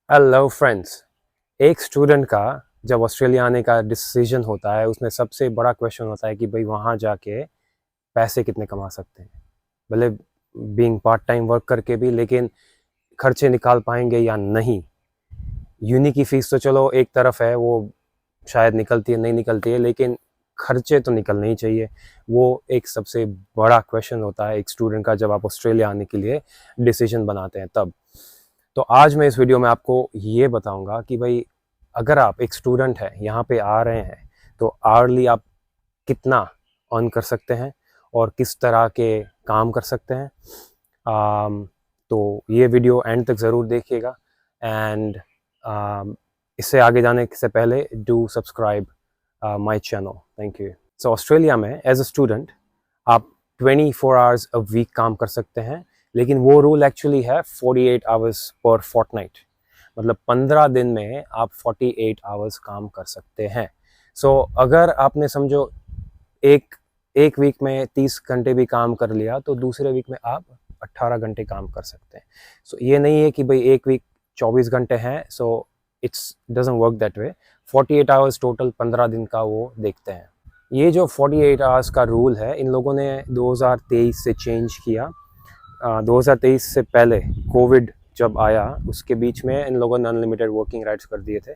Hello friends. एक student का जब ऑस्ट्रेलिया आने का डिसीजन होता है, उसमें सबसे बड़ा क्वेश्चन होता है कि भाई वहाँ जाके पैसे कितने कमा सकते हैं। भले बीइंग पार्ट टाइम वर्क करके भी, लेकिन खर्चे निकाल पाएंगे या नहीं। यूनी की फ़ीस तो चलो एक तरफ है, वो शायद निकलती है नहीं निकलती है, लेकिन खर्चे तो निकलने ही चाहिए। वो एक सबसे बड़ा क्वेश्चन होता है एक स्टूडेंट का जब आप ऑस्ट्रेलिया आने के लिए डिसीजन बनाते हैं तब। तो आज मैं इस वीडियो में आपको ये बताऊंगा कि भाई अगर आप एक स्टूडेंट हैं यहाँ पे आ रहे हैं तो आवर्ली आप कितना अर्न कर सकते हैं और किस तरह के काम कर सकते हैं। तो ये वीडियो एंड तक ज़रूर देखिएगा। एंड इससे आगे जाने से पहले do subscribe my channel. Thank you. So Australia में एज अ स्टूडेंट आप 24 आवर्स अ वीक काम कर सकते हैं, लेकिन वो रूल एक्चुअली है 48 आवर्स पर फोर्टनाइट। मतलब 15 दिन में आप 48 आवर्स काम कर सकते हैं। सो अगर आपने समझो एक एक वीक में 30 घंटे भी काम कर लिया तो दूसरे वीक में आप 18 घंटे काम कर सकते हैं। सो ये नहीं है कि भाई एक वीक 24 घंटे हैं, so it's doesn't work that way. 48 hours total 15 दिन का वो देखते हैं। ये जो 48 आवर्स का रूल है इन लोगों ने 2023 से चेंज किया। 2023 से पहले कोविड जब आया उसके बीच में इन लोगों ने अनलिमिटेड वर्किंग राइट्स कर दिए थे।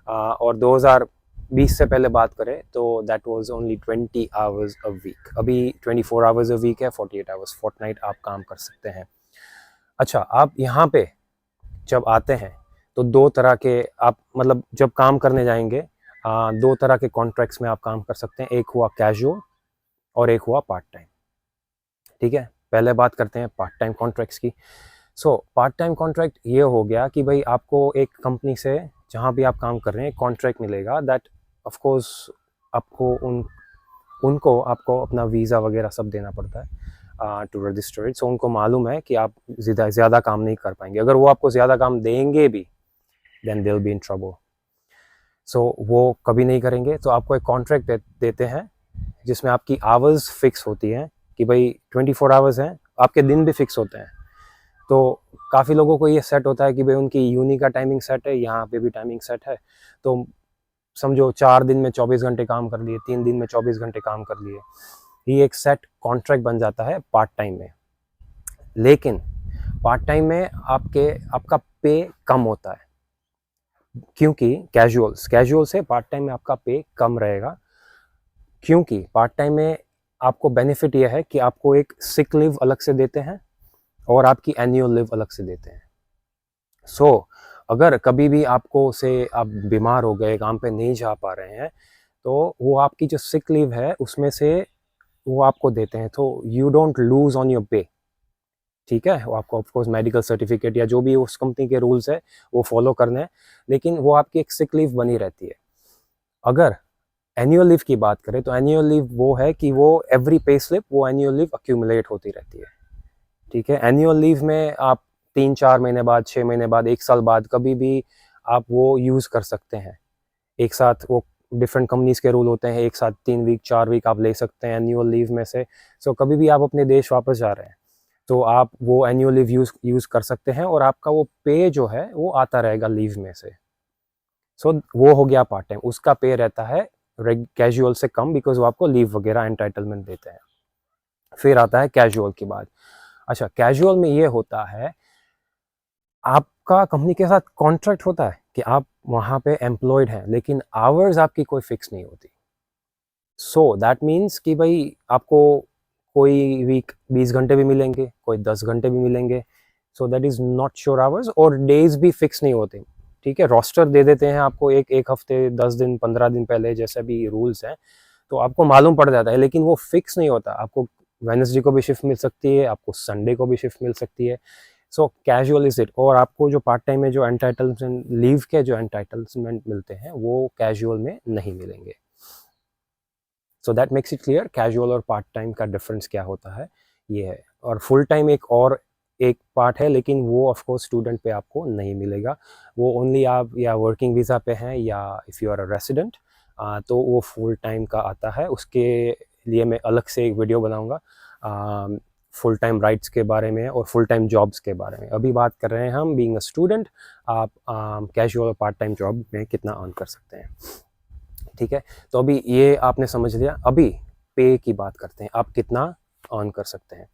और 2020 से पहले बात करें तो that was only 20 hours a week. अभी 24 आवर्स अ वीक है, 48 आवर्स फोर्टनाइट आप काम कर सकते हैं। अच्छा, आप यहाँ पे जब आते हैं तो दो तरह के आप मतलब जब काम करने जाएंगे दो तरह के कॉन्ट्रैक्ट्स में आप काम कर सकते हैं। एक हुआ कैजुअल और एक हुआ पार्ट टाइम। ठीक है, पहले बात करते हैं पार्ट टाइम कॉन्ट्रैक्ट्स की। सो पार्ट टाइम कॉन्ट्रैक्ट ये हो गया कि भाई आपको एक कंपनी से जहाँ भी आप काम कर रहे हैं कॉन्ट्रैक्ट मिलेगा दैट ऑफ कोर्स आपको उनको आपको अपना वीज़ा वगैरह सब देना पड़ता है टू रजिस्टर इट। सो उनको मालूम है कि आप ज़्यादा काम नहीं कर पाएंगे। अगर वो आपको ज़्यादा काम देंगे भी then they will be in trouble. So वो कभी नहीं करेंगे। तो आपको एक कॉन्ट्रैक्ट देते हैं जिसमें आपकी आवर्स फिक्स होती हैं कि भाई 24 आवर्स हैं, आपके दिन भी फिक्स होते हैं। तो काफ़ी लोगों को ये सेट होता है कि भाई उनकी यूनी का टाइमिंग सेट है, यहाँ पे भी टाइमिंग सेट है। तो समझो 4 दिन में 24 घंटे काम कर लिए, 3 दिन में 24 घंटे काम कर लिए। ये एक सेट कॉन्ट्रैक्ट बन जाता है पार्ट टाइम में। लेकिन पार्ट टाइम में आपका पे कम होता है, क्योंकि कैजुअल से पार्ट टाइम में आपका पे कम रहेगा। क्योंकि पार्ट टाइम में आपको बेनिफिट यह है कि आपको एक सिक लीव अलग से देते हैं और आपकी एनुअल लीव अलग से देते हैं। सो अगर कभी भी आपको से आप बीमार हो गए, काम पे नहीं जा पा रहे हैं, तो वो आपकी जो सिक लीव है उसमें से वो आपको देते हैं। तो you don't lose on your पे। ठीक है, वो आपको ऑफकोर्स मेडिकल सर्टिफिकेट या जो भी उस कंपनी के रूल्स है वो फॉलो करने हैं, लेकिन वो आपकी एक सिक लीव बनी रहती है। अगर एनुअल लीव की बात करें तो एनुअल लीव वो है कि वो एवरी पे स्लिप वो एनुअल लीव अक्यूमुलेट होती रहती है। ठीक है, एनुअल लीव में आप 3-4 महीने बाद, 6 महीने बाद, 1 साल बाद कभी भी आप वो यूज़ कर सकते हैं एक साथ। वो डिफरेंट कंपनीज के रूल होते हैं, एक साथ 3 वीक 4 वीक आप ले सकते हैं एनुअल लीव में से। सो कभी भी आप अपने देश वापस जा रहे हैं तो आप वो एनुअल लीव यूज़ कर सकते हैं और आपका वो पे जो है वो आता रहेगा लीव में से। सो वो हो गया पार्ट टाइम, उसका पे रहता है कैजुअल से कम, बिकॉज वो आपको लीव वगैरह एंटाइटलमेंट देते हैं। फिर आता है कैजुअल की बात। अच्छा, कैजुअल में ये होता है आपका कंपनी के साथ कॉन्ट्रैक्ट होता है कि आप वहाँ पे एम्प्लॉयड हैं, लेकिन आवर्स आपकी कोई फिक्स नहीं होती। सो दैट मीन्स कि भाई आपको कोई वीक 20 घंटे भी मिलेंगे, कोई 10 घंटे भी मिलेंगे। So that is not sure hours, और डेज भी फिक्स नहीं होते। ठीक है, रोस्टर दे देते हैं आपको एक एक हफ्ते, 10 दिन, 15 दिन पहले, जैसे भी रूल्स हैं तो आपको मालूम पड़ जाता है, लेकिन वो फिक्स नहीं होता। आपको वेडनेसडे को भी शिफ्ट मिल सकती है, आपको संडे को भी शिफ्ट मिल सकती है। सो कैजुअल इज इट। और आपको जो पार्ट टाइम में जो एंटाइटलमेंट लीव के जो एंटाइटलमेंट मिलते हैं वो कैजुअल में नहीं मिलेंगे। So that makes it clear casual और पार्ट टाइम का डिफरेंस क्या होता है ये है। और फुल टाइम एक पार्ट है, लेकिन वो ऑफ कोर्स स्टूडेंट पे आपको नहीं मिलेगा। वो ओनली आप या वर्किंग वीज़ा पे हैं या if you are a resident तो वो फुल टाइम का आता है। उसके लिए मैं अलग से एक वीडियो बनाऊंगा फुल टाइम राइट्स के बारे में और फुल टाइम जॉब्स के बारे में। अभी बात कर रहे हैं हम बीइंग अ स्टूडेंट, आप कैजुअल और पार्ट टाइम जॉब में कितना अर्न कर सकते हैं। ठीक है, तो अभी ये आपने समझ लिया। अभी पे की बात करते हैं, आप कितना अर्न कर सकते हैं।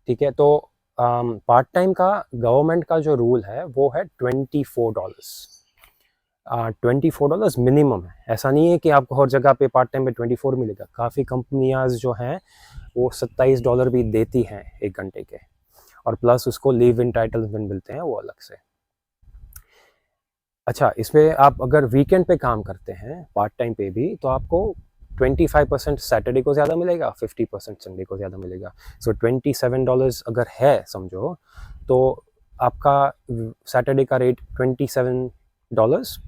ठीक है, तो पार्ट टाइम का गवर्नमेंट का जो रूल है वो है $24। $24 मिनिमम है। ऐसा नहीं है कि आपको हर जगह पे पार्ट टाइम पे 24 मिलेगा। काफ़ी कंपनियां जो हैं वो $27 भी देती हैं 1 घंटे के, और प्लस उसको लीव एंटाइटलमेंट मिलते हैं वो अलग से। अच्छा, इसमें आप अगर वीकेंड पे काम करते हैं पार्ट टाइम पे भी, तो आपको 25% सैटरडे को ज़्यादा मिलेगा, 50% संडे को ज़्यादा मिलेगा। सो $27 अगर है समझो, तो आपका सैटरडे का रेट $27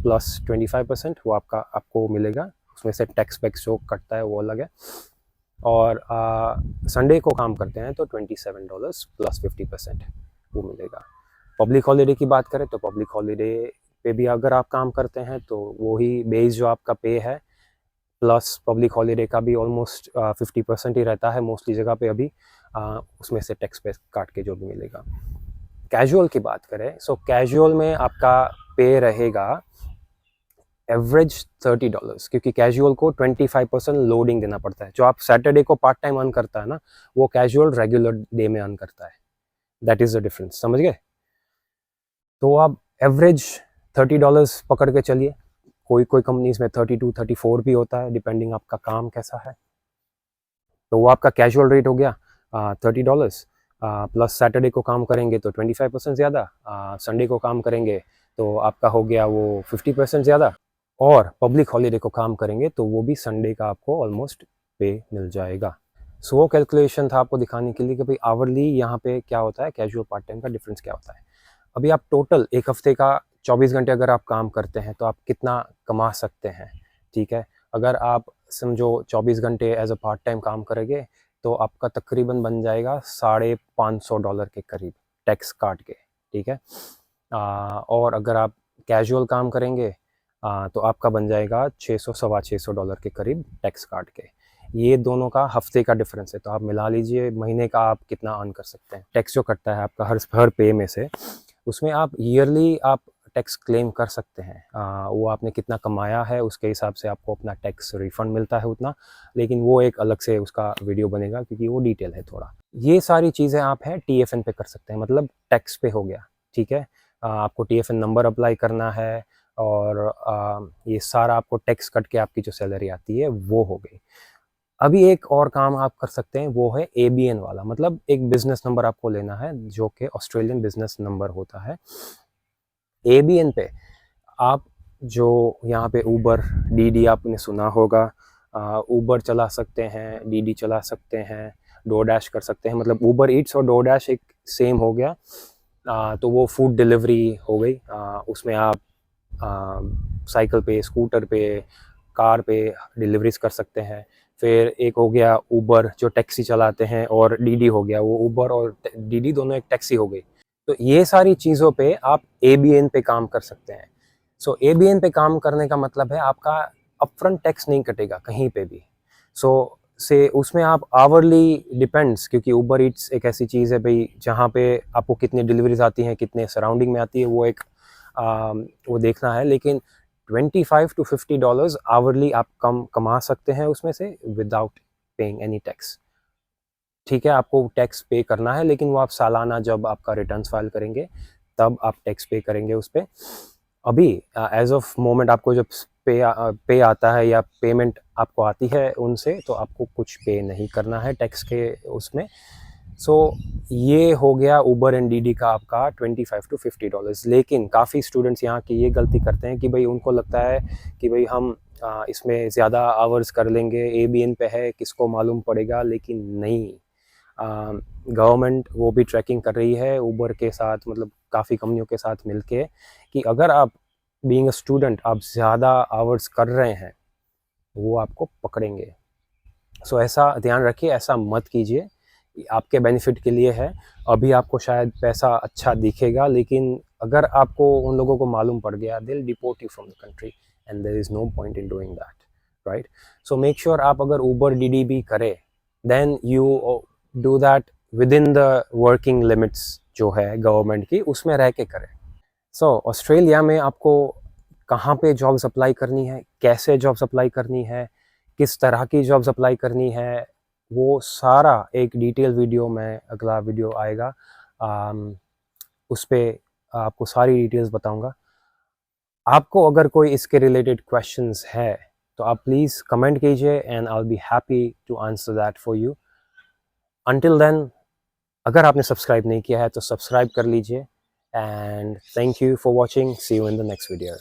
प्लस 25% वो आपको मिलेगा। उसमें से टैक्स वैक्स जो कटता है वो अलग है। और संडे को काम करते हैं तो $27 प्लस 50% वो मिलेगा। पब्लिक हॉलीडे की बात करें तो पब्लिक हॉलीडे पे भी अगर आप काम करते हैं तो वही बेस जो आपका पे है प्लस पब्लिक हॉलीडे का भी ऑलमोस्ट 50% ही रहता है मोस्टली जगह पे अभी। उसमें से टैक्स पे काट के जो भी मिलेगा। कैजुअल की बात करें, सो कैजुअल में आपका पे रहेगा एवरेज $30, क्योंकि कैजुअल को 25% लोडिंग देना पड़ता है। जो आप सैटरडे को पार्ट टाइम अर्न करता है ना, वो कैजुअल रेगुलर डे में अर्न करता है। दैट इज द डिफरेंस, समझ गए? तो आप एवरेज $30 पकड़ के चलिए। कोई कोई कंपनीज में 32, 34 भी होता है, डिपेंडिंग आपका काम कैसा है। तो वो आपका कैजुअल रेट हो गया $30 प्लस सैटरडे को काम करेंगे तो 25% ज़्यादा, संडे को काम करेंगे तो आपका हो गया वो 50% ज़्यादा, और पब्लिक हॉलीडे को काम करेंगे तो वो भी संडे का आपको ऑलमोस्ट पे मिल जाएगा। सो वो कैलकुलेशन था आपको दिखाने के लिए कि भाई आवरली यहाँ पे क्या होता है, कैजुअल पार्ट टाइम का डिफरेंस क्या होता है। अभी आप टोटल एक हफ्ते का 24 घंटे अगर आप काम करते हैं तो आप कितना कमा सकते हैं। ठीक है, अगर आप समझो 24 घंटे एज अ पार्ट टाइम काम करेंगे तो आपका तकरीबन बन जाएगा $550 के करीब टैक्स काट के। ठीक है, और अगर आप कैजुअल काम करेंगे तो आपका बन जाएगा 600 सवा $600 के करीब टैक्स काट के। ये दोनों का हफ्ते का डिफरेंस है, तो आप मिला लीजिए महीने का आप कितना अर्न कर सकते हैं। टैक्स जो कटता है आपका हर पे में से, उसमें आप ईयरली आप टैक्स क्लेम कर सकते हैं। वो आपने कितना कमाया है उसके हिसाब से आपको अपना टैक्स रिफंड मिलता है उतना, लेकिन वो एक अलग से उसका वीडियो बनेगा क्योंकि वो डिटेल है थोड़ा। ये सारी चीज़ें आप हैं TFN पे कर सकते हैं, मतलब टैक्स पे हो गया। ठीक है, आपको TFN नंबर अप्लाई करना है और ये सारा आपको टैक्स कट के आपकी जो सैलरी आती है वो हो गई। अभी एक और काम आप कर सकते हैं, वो है ABN वाला, मतलब एक बिजनेस नंबर आपको लेना है जो कि ऑस्ट्रेलियन बिजनेस नंबर होता है। ABN पे आप जो यहाँ पे ऊबर, DD आपने सुना होगा, ऊबर चला सकते हैं, DD चला सकते हैं, डोरडैश कर सकते हैं। मतलब ऊबर ईट्स और डोरडैश एक सेम हो गया। तो वो फूड डिलीवरी हो गई। उसमें आप साइकिल पे, स्कूटर पे, कार पे डिलीवरीज कर सकते हैं। फिर एक हो गया ऊबर जो टैक्सी चलाते हैं, और DD हो गया, वो ऊबर और DD दोनों एक टैक्सी हो गई। तो ये सारी चीज़ों पे आप ABN पे काम कर सकते हैं। सो ABN पे काम करने का मतलब है आपका अपफ्रंट टैक्स नहीं कटेगा कहीं पे भी। सो से उसमें आप आवरली डिपेंड्स, क्योंकि ऊबर ईट्स एक ऐसी चीज़ है भाई जहाँ पे आपको कितनी डिलीवरीज आती हैं, कितने सराउंडिंग में आती है, वो एक वो देखना है। लेकिन $25 to $50 आवरली आप कमा सकते हैं उसमें से विदाउट पेइंग एनी टैक्स। ठीक है, आपको टैक्स पे करना है, लेकिन वो आप सालाना जब आपका रिटर्न्स फाइल करेंगे तब आप टैक्स पे करेंगे उस पर। अभी एज ऑफ मोमेंट आपको जब पे आता है या पेमेंट आपको आती है उनसे, तो आपको कुछ पे नहीं करना है टैक्स के उसमें। सो ये हो गया ऊबर एंड DD का आपका $25 to $50। लेकिन काफ़ी स्टूडेंट्स यहाँ की ये गलती करते हैं कि भाई उनको लगता है कि भाई हम इसमें ज़्यादा आवर्स कर लेंगे, ABN पे है, किसको मालूम पड़ेगा। लेकिन नहीं, गवर्नमेंट वो भी ट्रैकिंग कर रही है ऊबर के साथ, मतलब काफ़ी कंपनियों के साथ मिलके, कि अगर आप बीइंग अ स्टूडेंट आप ज़्यादा आवर्स कर रहे हैं वो आपको पकड़ेंगे। सो ऐसा ध्यान रखिए, ऐसा मत कीजिए, आपके बेनिफिट के लिए है। अभी आपको शायद पैसा अच्छा दिखेगा, लेकिन अगर आपको उन लोगों को मालूम पड़ गया, they will deport you from the country and there is no point in doing that, right? So make sure आप अगर ऊबर DD भी करें, then you do that within the working limits जो है गवर्नमेंट की, उसमें रह के करें। सो ऑस्ट्रेलिया में आपको कहाँ पे जॉब्स अप्लाई करनी है, कैसे जॉब्स अप्लाई करनी है, किस तरह की जॉब्स अप्लाई करनी है, वो सारा एक डिटेल वीडियो में, अगला वीडियो आएगा उस पर आपको सारी डिटेल्स बताऊंगा। आपको अगर कोई इसके रिलेटेड क्वेश्चंस है तो आप प्लीज़ कमेंट कीजिए and I will be happy to answer that for you. Until then, अगर आपने सब्सक्राइब नहीं किया है तो सब्सक्राइब कर लीजिए and thank you for watching. See you in the next video.